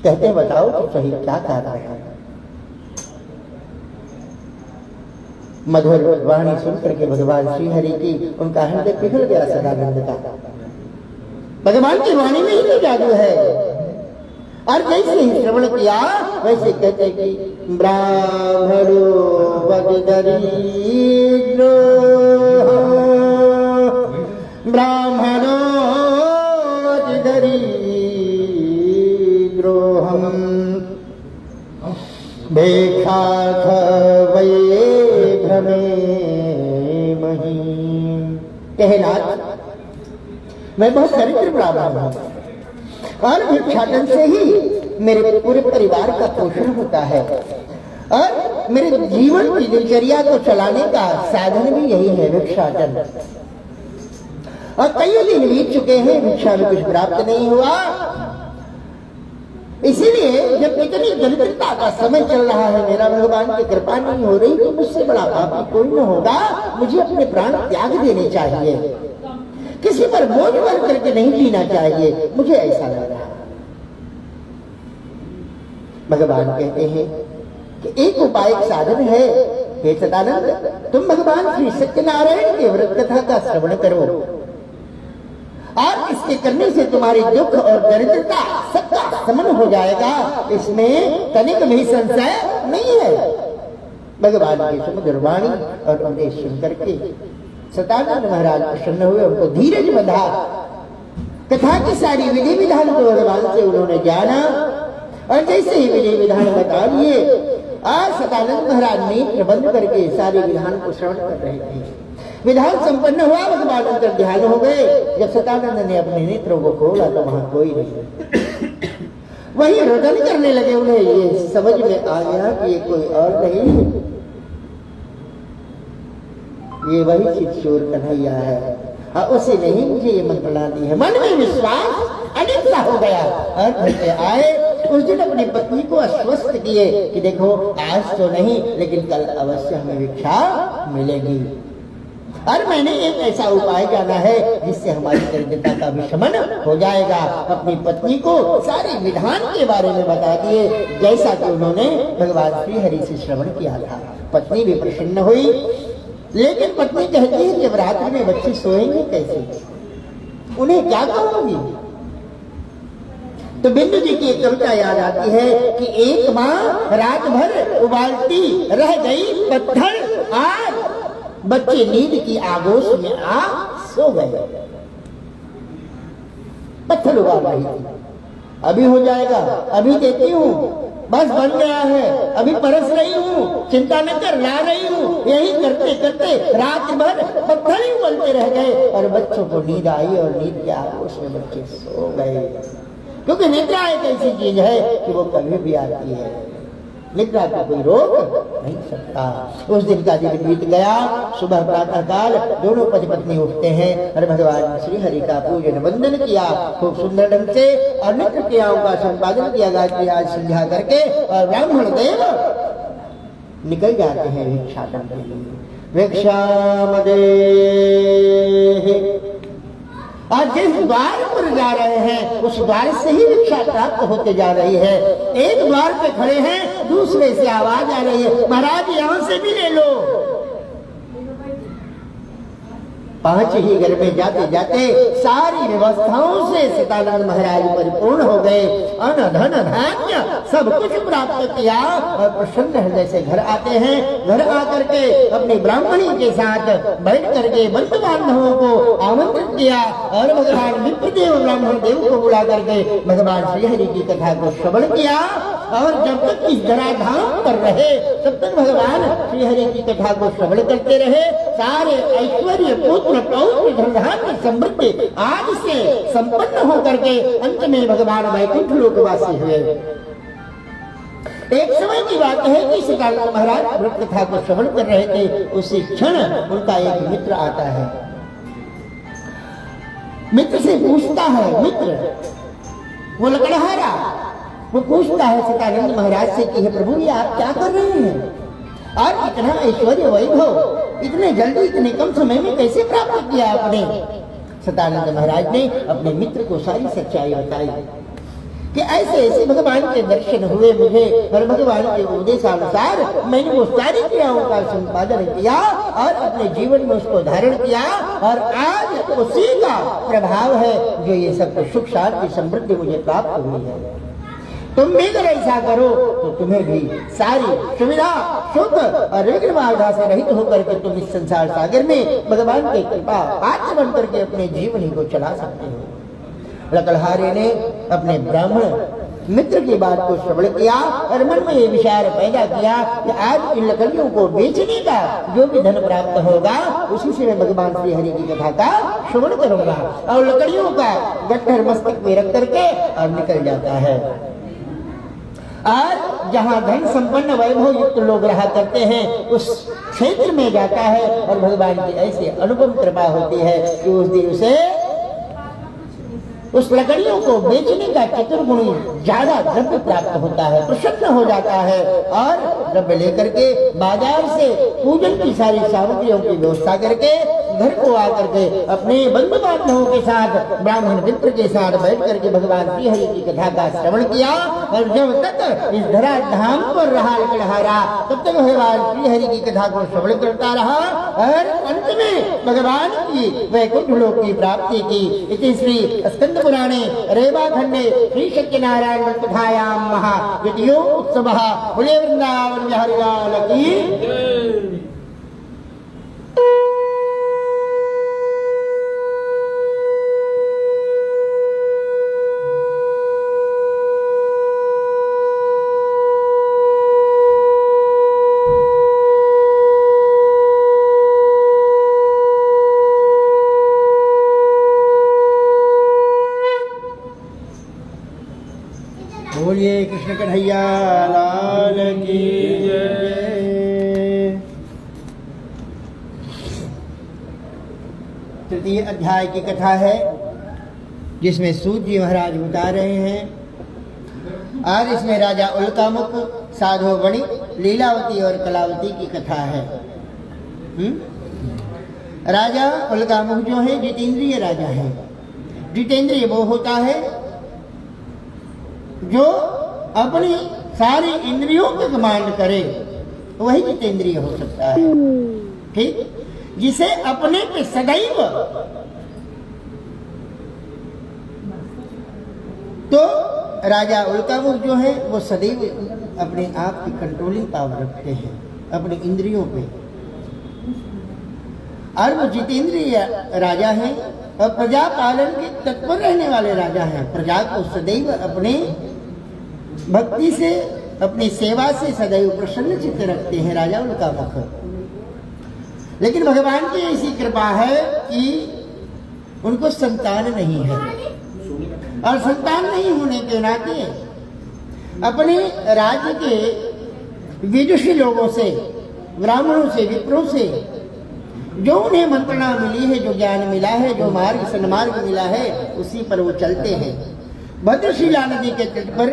कहते बताओ तो सही क्या कह रहा है। मधुर वाणी सुन करके भगवान श्रीहरि की उनका हृदय पिघल गया सदानंद का। भगवान की वाणी में ही तो जादू है। और जैसे ही श्रवण किया वैसे कहते कि ब्राह्मणो वददरिद्रो ब्राह्मणो वददरिद्रोहम भेखाथ वये भ्रमे मही। कहनाथ मैं बहुत दरिद्र ब्राह्मण हूं और भिक्षाटन से ही मेरे पूरे परिवार का पोषण होता है और मेरे जीवन की दिनचर्या को चलाने का साधन भी यही है भिक्षाटन। और कई दिन बीत चुके हैं, भिक्षा में कुछ प्राप्त नहीं हुआ। इसीलिए जब इतनी दरिद्रता का समय चल रहा है, मेरा भगवान की कृपा नहीं हो रही, तो मुझसे बड़ा पापी कोई न होगा, मुझे अपने प्राण त्याग देने चाहिए, किसी पर बोझ बन करके नहीं जीना चाहिए, मुझे ऐसा लग रहा है। भगवान कहते हैं कि एक उपाय साधन है, हे सदानंद तुम भगवान श्री सत्यनारायण के व्रत कथा का श्रवण करो और इसके करने से तुम्हारी दुख और दरिद्रता सबका शमन हो जाएगा, इसमें तनिक भी संशय नहीं है। भगवान की सुमधुर वाणी और उपदेश सुन करके सदानंद महाराज प्रसन्न हुए, उनको धीरज बंधा। कथा की सारी विधि विधान को भगवान से उन्होंने जाना और जैसे ही विधि विधान बता दिए, आज सदानंद महाराज ने प्रबंध करके सारे विधान को श्रवण कर रहे थे। विधान संपन्न हुआ, भगवान अंतर ध्यान हो गए। जब सदानंद ने अपने नेत्रों को खोला तो वहां कोई नहीं, वही रोदन करने लगे। उन्हें ये समझ में आ गया कि ये कोई और नहीं, ये वही चित्तूर कन्हैया है और उसी ने ही मुझे ये मंत्रणा दी है। मन में विश्वास अनित सा हो गया और घर पे आए। उस दिन अपनी पत्नी को आश्वस्त किए कि देखो आज तो नहीं लेकिन कल अवश्य हमें भिक्षा मिलेगी और मैंने एक ऐसा उपाय जाना है जिससे हमारी दरिद्रता का भी शमन हो जाएगा। अपनी पत्नी को सारे विधान के बारे में बता दिए, जैसा कि उन्होंने भगवान श्री हरि से श्रवण किया था। पत्नी भी प्रसन्न हुई, लेकिन पत्नी कहती है कि रात्रि में बच्चे सोएंगे कैसे, उन्हें क्या कहूंगी। तो बिंदु जी की एक कविता याद आती है कि एक माँ रात भर उबालती रह गई पत्थर, आज बच्चे नींद की आगोश में आ सो गए। पत्थर उबाल रही थी, अभी हो जाएगा, अभी देती हूँ, बस बन गया है, अभी परस रही हूँ, चिंता न कर, ला रही हूँ। यही करते करते रात भर पत्थर ही उबलते रह गए और बच्चों को नींद आई और नींद के आगोश में बच्चे सो गए। क्योंकि निद्रा एक ऐसी चीज है कि वो कभी भी आती है, निद्रा को कोई रोक नहीं सकता। उस दिन का दिन बीत गया। सुबह प्रातः काल दोनों पति पत्नी उठते हैं और भगवान श्री हरि का पूजन वंदन किया खूब सुंदर ढंग से और नित्य क्रियाओं का संपादन किया, गायत्री आज संध्या करके, और ब्राह्मण देव निकल जाते हैं भिक्षाटन के लिए। भिक्षामदे और जिस द्वार पर जा रहे हैं उस द्वार से ही भिक्षा प्राप्त होते जा रही है। एक द्वार पे खड़े हैं, दूसरे से आवाज आ रही है, महाराज यहां से भी ले लो। 5 ही घर में जाते जाते सारी व्यवस्थाओं से सतानंद महाराज परिपूर्ण हो गए। अन्न धन धान्य सब कुछ प्राप्त किया और प्रसन्न हृदय से घर आते हैं। घर आकर के अपनी ब्राह्मणी के साथ बैठ करके बंधु बांधवों को आमंत्रित किया और भगवान विप्रदेव ब्राह्मण देव को बुला करके भगवान श्रीहरि की कथा को श्रवण किया। और जब तक इस धराधाम पर रहे तब तक भगवान श्रीहरि की कथा को श्रवण करते रहे। सारे ऐश्वर्य पुत्र पौत्र धन धान्य समृद्धि आज से संपन्न होकर के अंत में भगवान वैकुंठ लोकवासी हुए। एक समय की बात है कि सतानंद महाराज व्रत कथा को श्रवण कर रहे थे, उसी क्षण उनका एक मित्र आता है। मित्र से पूछता है, मित्र वो लकड़हारा, वो पूछता है सतानंद महाराज से कि हे प्रभु ये आप क्या कर रहे हैं और इतना ऐश्वर्य वैभव इतने जल्दी इतने कम समय में कैसे प्राप्त किया आपने। सतानंद महाराज ने अपने मित्र को सारी सच्चाई बताई कि ऐसे ऐसे भगवान के दर्शन हुए मुझे और भगवान के उपदेशानुसार मैंने वो सारी क्रियाओं का संपादन किया और अपने जीवन में उसको धारण किया और आज उसी का प्रभाव है जो ये सब सुख शांति समृद्धि मुझे प्राप्त हुई है। तुम भी अगर ऐसा करो तो तुम्हें भी सारी सुविधा सुख और विघ्न बाधा से रहित होकर के तुम इस संसार सागर में भगवान की कृपा पात्र बन करके अपने जीवन ही को चला सकते हो। लकड़हारे ने अपने ब्राह्मण मित्र की बात को श्रवण किया और मन में ये विचार पैदा किया कि आज इन लकड़ियों को बेचने का जो भी धन प्राप्त होगा उसी से मैं भगवान श्री हरि की कथा का श्रवण करूंगा। और लकड़ियों का गट्ठर मस्तक में रख करके और निकल जाता है। और जहाँ धन संपन्न वैभव युक्त लोग रहा करते हैं उस क्षेत्र में जाता है और भगवान की ऐसी अनुपम कृपा होती है कि उस दिन उसे उस लकड़ियों को बेचने का चतुर्गुणी ज्यादा द्रव्य प्राप्त होता है, प्रसन्न हो जाता है और द्रव्य लेकर के बाजार से पूजन की सारी सामग्रियों की व्यवस्था करके घर को आकर के अपने बंधु बांधवों के साथ ब्राह्मण मित्र के साथ बैठ करके भगवान श्री हरि की कथा का श्रवण किया। और जब तक इस धराधाम पर रहा लकड़हारा तब तक भगवान श्री हरि की कथा को श्रवण करता रहा और अंत में भगवान की वैकुंठ लोक की प्राप्ति की। इति श्री स्कंद पुराणे रेवा खंडे श्री सत्यनारायण कथायां महा द्वितीयो उत्सवः। बोले वृंदावन बिहारी लाल की। बोलिए कृष्ण कन्हैया लाल की जय। तृतीय अध्याय की कथा है जिसमें सूत जी महाराज बता रहे हैं। आज इसमें राजा उल्कामुख, साधु वणि, लीलावती और कलावती की कथा है। राजा उल्कामुख जो है जितेंद्रिय राजा है। जितेंद्रिय वो होता है जो अपनी सारी इंद्रियों पे कमांड करे, वही जितेंद्रिय हो सकता है। ठीक, जिसे अपने पे सदैव तो राजा उल्कामुख जो है वो सदैव अपने आप की कंट्रोलिंग पावर रखते हैं अपने इंद्रियों पे। और वो जितेंद्रिय राजा है और प्रजा पालन के तत्पर रहने वाले राजा हैं। प्रजा को सदैव अपने भक्ति से अपनी सेवा से सदैव प्रसन्न चित्त रखते हैं राजा उल्कामुख। लेकिन भगवान की ऐसी कृपा है कि उनको संतान नहीं है और संतान नहीं होने के नाते अपने राज्य के विदुषी लोगों से, ब्राह्मणों से, विप्रों से जो उन्हें मंत्रणा मिली है, जो ज्ञान मिला है, जो मार्ग सन्मार्ग मिला है, उसी पर वो चलते हैं। भद्रशिला नदी के तट पर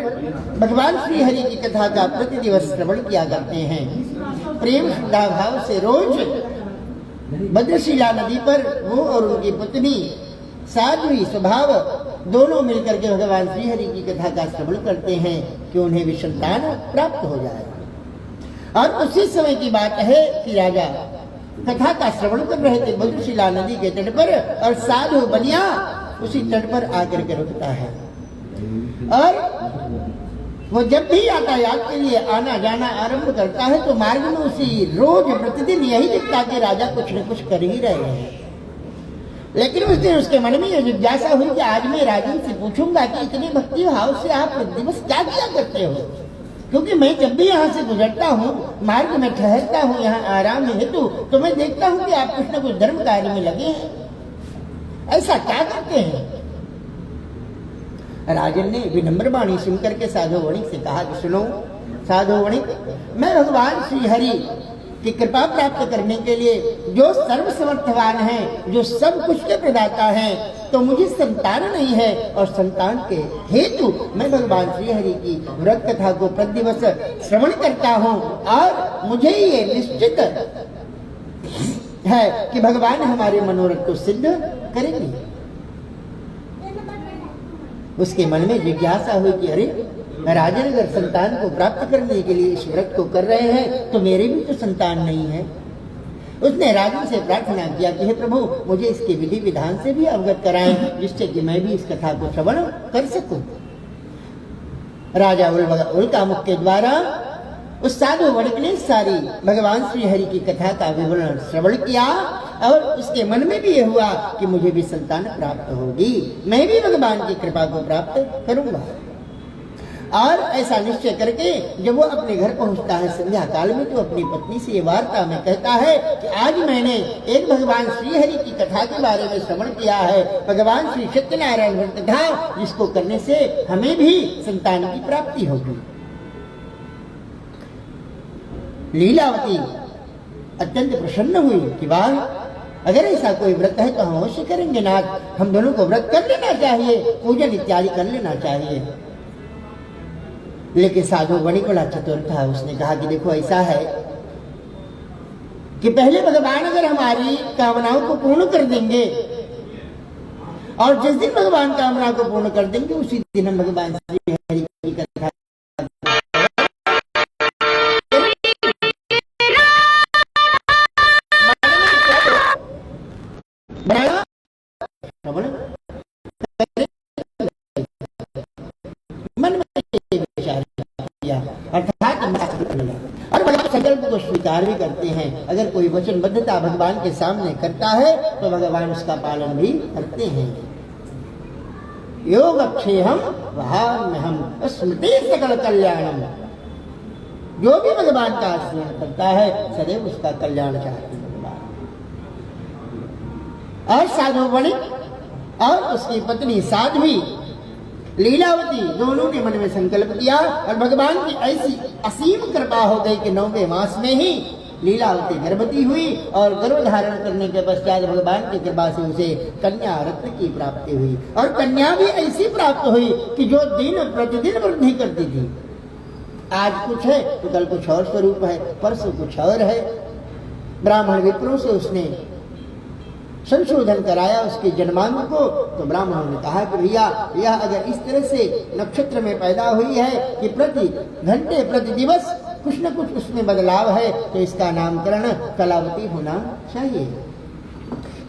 भगवान श्री हरि की कथा का प्रति दिवस श्रवण किया करते हैं। प्रेम श्रद्धा भाव से रोज भद्रशिला नदी पर वो और उनकी पत्नी साध्वी स्वभाव दोनों मिलकर के भगवान श्री हरि की कथा का श्रवण करते हैं कि उन्हें भी संतान प्राप्त हो जाए। और उसी समय की बात है कि राजा कथा का श्रवण कर रहे थे मधुशिला नदी के तट पर, और साधु बनिया उसी तट पर आकर के रुकता है। और वो जब भी यातायात के लिए आना जाना आरंभ करता है तो मार्ग में उसी रोज प्रतिदिन यही दिखता कि राजा कुछ न कुछ कर ही रहे हैं। लेकिन उस दिन उसके मन में यह जिज्ञासा हुई कि आज मैं राजन से पूछूंगा कि इतने भक्ति भाव से आप दिवस क्या किया करते हो, क्योंकि मैं जब भी यहाँ से गुजरता हूँ, मार्ग में ठहरता हूँ यहाँ आराम हेतु, तो मैं देखता हूँ कि आप कुछ न कुछ धर्म कार्य में लगे हैं। ऐसा क्या करते हैं? राजन ने विनम्र वाणी सुनकर के साधु वणिक से कहा कि सुनो साधु वणिक, मैं भगवान श्री हरि की कृपा प्राप्त करने के लिए जो सर्व समर्थवान है, जो सब कुछ के प्रदाता है, तो मुझे संतान नहीं है, और संतान के हेतु मैं भगवान श्री हरि की व्रत कथा को प्रतिदिवस श्रवण करता हूँ, और मुझे ये निश्चित है कि भगवान हमारे मनोरथ को सिद्ध करेंगे। उसके मन में जिज्ञासा हुई कि अरे राजन अगर संतान को प्राप्त करने के लिए इस व्रत को कर रहे हैं तो मेरे भी तो संतान नहीं है। उसने राजन से प्रार्थना किया कि हे प्रभु, मुझे इसके विधि विधान से भी अवगत कराएं, जिससे कि मैं भी इस कथा को श्रवण कर सकूं। राजा उल्कामुख के द्वारा उस साधु वणिक ने सारी भगवान श्री हरि की कथा का विवरण श्रवण किया, और उसके मन में भी यह हुआ कि मुझे भी संतान प्राप्त होगी, मैं भी भगवान की कृपा को प्राप्त करूंगा। और ऐसा निश्चय करके जब वो अपने घर पहुंचता है संध्या काल में, तो अपनी पत्नी से ये वार्ता में कहता है कि आज मैंने एक भगवान श्री हरि की कथा के बारे में श्रवण किया है, भगवान श्री सत्यनारायण व्रत कथा, जिसको करने से हमें भी संतान की प्राप्ति होगी। लीलावती अत्यंत प्रसन्न हुई कि वाह, अगर ऐसा कोई व्रत है तो हम अवश्य करेंगे नाथ, हम दोनों को व्रत कर लेना चाहिए, पूजन इत्यादि कर लेना चाहिए। लेकिन साधु वणिक बड़ा चतुर था, उसने कहा कि देखो ऐसा है कि पहले भगवान अगर हमारी कामनाओं को पूर्ण कर देंगे, और जिस दिन भगवान कामना को पूर्ण कर देंगे उसी दिन हम भगवान श्री हरि की कथा मन में विचार किया, अर्थात और बड़े संकल्प को स्वीकार भी करते हैं। अगर कोई वचनबद्धता भगवान के सामने करता है तो भगवान उसका पालन भी करते हैं। योग अक्षेहम वहाम्यहम स्मृति सकल कल्याणम, जो भी भगवान का स्मरण करता है सदैव उसका कल्याण चाहते हैं भगवान। और साधु वणिक और उसकी पत्नी साध्वी लीलावती दोनों के मन में संकल्प किया, और भगवान की ऐसी असीम कृपा हो गई कि 9वें मास में ही लीलावती गर्भवती हुई, और गर्भ धारण करने के पश्चात भगवान की कृपा से उसे कन्या रत्न की प्राप्ति हुई। और कन्या भी ऐसी प्राप्त हुई कि जो दिन प्रतिदिन वृद्धि करती थी। आज कुछ है तो कल कुछ और स्वरूप है, परसों कुछ और है। ब्राह्मण विप्रों से उसने संशोधन कराया उसके जन्मांग को, तो ब्राह्मणों ने कहा कि भैया यह अगर इस तरह से नक्षत्र में पैदा हुई है कि प्रति घंटे प्रति दिवस कुछ न कुछ उसमें बदलाव है, तो इसका नामकरण कलावती होना चाहिए।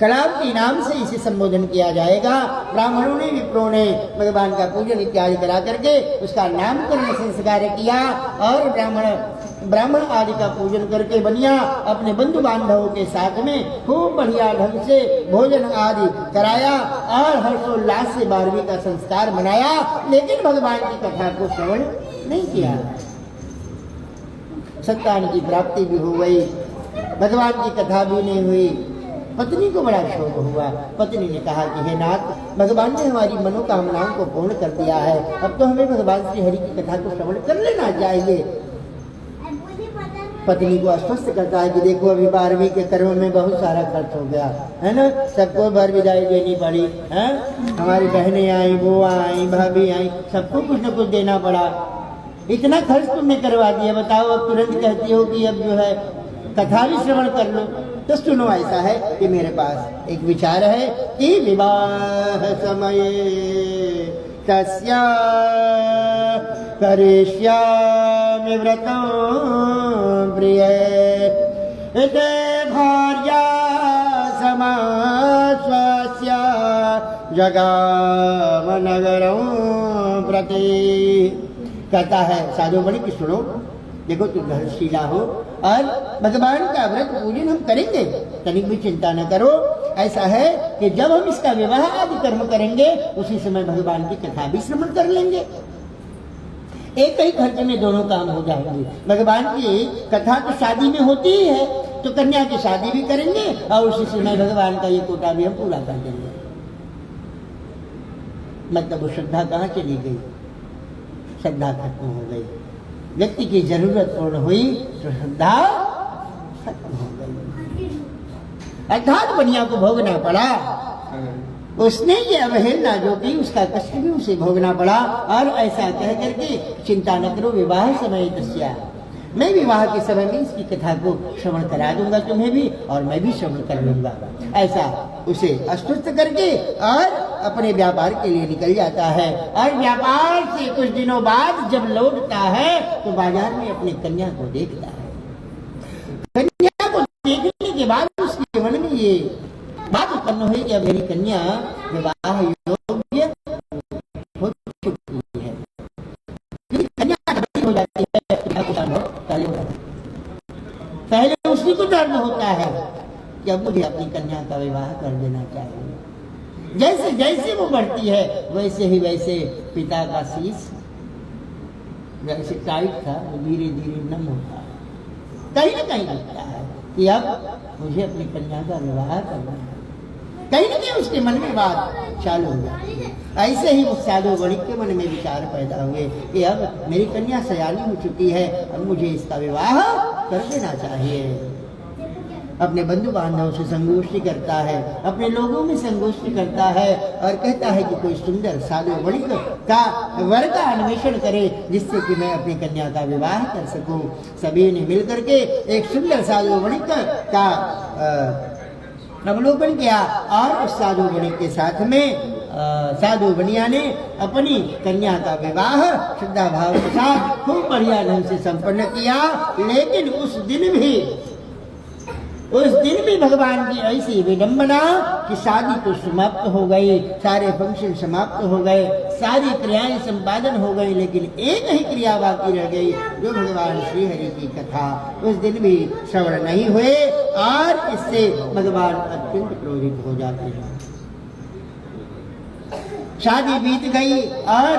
कलावती नाम से इसे संबोधन किया जाएगा। ब्राह्मणों ने विप्रों ने भगवान का पूजन इत्यादि करा करके उसका नामकरण संस्कार किया, और ब्राह्मण आदि का पूजन करके बनिया अपने बंधु बांधवों के साथ में खूब बढ़िया ढंग से भोजन आदि कराया, और हर्षोल्लास से 12वीं का संस्कार मनाया। लेकिन भगवान की कथा को श्रवण नहीं किया। संतान की प्राप्ति भी हो गई, भगवान की कथा भी नहीं हुई। पत्नी को बड़ा शोक हुआ। पत्नी ने कहा कि हे नाथ, भगवान ने हमारी मनोकामनाओं को पूर्ण कर दिया है, अब तो हमें भगवान श्री हरि की कथा को श्रवण कर लेना चाहिए। पत्नी को आश्वस्त करता है कि देखो अभी 12वीं के कर्म में बहुत सारा खर्च हो गया है ना, सबको भर विदाई देनी पड़ी है, हमारी बहनें आई, बुआ आई, भाभी आई, सबको कुछ न कुछ देना पड़ा। इतना खर्च तुमने करवा दिया, बताओ अब तुरंत कहती हो कि अब जो है कथा भी श्रवण कर लो। तो सुनो, ऐसा है कि मेरे पास एक विचार है कि विवाह समये तस्या करिष्यामि व्रतं प्रिय ते भार्या समास्वस्य जगामनगरं प्रति। कहता है साधु बड़ी कि सुनो, देखो तुम धर्मशीला हो और भगवान का व्रत पूजन हम करेंगे, तनिक भी चिंता न करो। ऐसा है कि जब हम इसका विवाह आदि कर्म करेंगे उसी समय भगवान की कथा भी श्रवण कर लेंगे, एक ही खर्च में दोनों काम हो जाएंगे। भगवान की कथा तो शादी में होती ही है, तो कन्या की शादी भी करेंगे और उसी समय भगवान का ये कोटा भी हम पूरा कर देंगे। मतलब वो श्रद्धा कहाँ चली गई? श्रद्धा खत्म हो गई। व्यक्ति की जरूरत पूर्ण हुई तो श्रद्धा खत्म हो गई, अर्थात बनिया को भोगना पड़ा। उसने ये अवहेलना जो की उसका कष्ट भी उसे भोगना पड़ा। और ऐसा कह करके चिंता न करो, विवाह समय तस्या, मैं विवाह के समय में इसकी कथा को श्रवण करा दूंगा तुम्हें भी, और मैं भी श्रवण कर लूंगा। ऐसा उसे आश्वस्त करके और अपने व्यापार के लिए निकल जाता है। और व्यापार से कुछ दिनों बाद जब लौटता है तो बाजार में अपनी कन्या को देखता है। कन्या को देखने के बाद उसके मन में ये बात उत्पन्न हुई कि अब मेरी कन्या विवाह योग्य हो चुकी है। कन्या हो जाती है, पहले उसी को डर होता है कि अब मुझे अपनी कन्या का विवाह कर देना चाहिए। जैसे जैसे वो बढ़ती है वैसे ही वैसे पिता का शीश जैसे टाइट था वो धीरे धीरे नम होता है। कहीं न कहीं लगता है कि अब मुझे अपनी कन्या का विवाह करना है। कहीं न कहीं उसके मन में बात चालू हो जाती है। ऐसे ही उस साधु वणिक के मन में विचार पैदा हुए कि अब मेरी कन्या सयानी हो चुकी है, अब मुझे इसका विवाह कर देना चाहिए। अपने बंधु बांधवों से संगोष्ठी करता है, अपने लोगों में संगोष्ठी करता है और कहता है कि कोई सुंदर साधु वणिक का वर का अन्वेषण करे जिससे कि मैं अपनी कन्या का विवाह कर सकूं। सभी ने मिलकर के एक सुंदर साधु वणिक का अवलोकन किया और उस साधु वणिक के साथ में साधु बनिया ने अपनी कन्या का विवाह श्रद्धा भाव के साथ खूब बढ़िया ढंग से संपन्न किया। लेकिन उस दिन भी भगवान की ऐसी विडंबना कि शादी तो समाप्त हो गई, सारे फंक्शन समाप्त हो गए, सारी क्रियाएं संपादन हो गई, लेकिन एक ही क्रिया बाकी रह गई जो भगवान श्री हरि की कथा उस दिन भी श्रवण नहीं हुए और इससे भगवान अत्यंत क्रोधित हो जाते हैं। शादी बीत गई और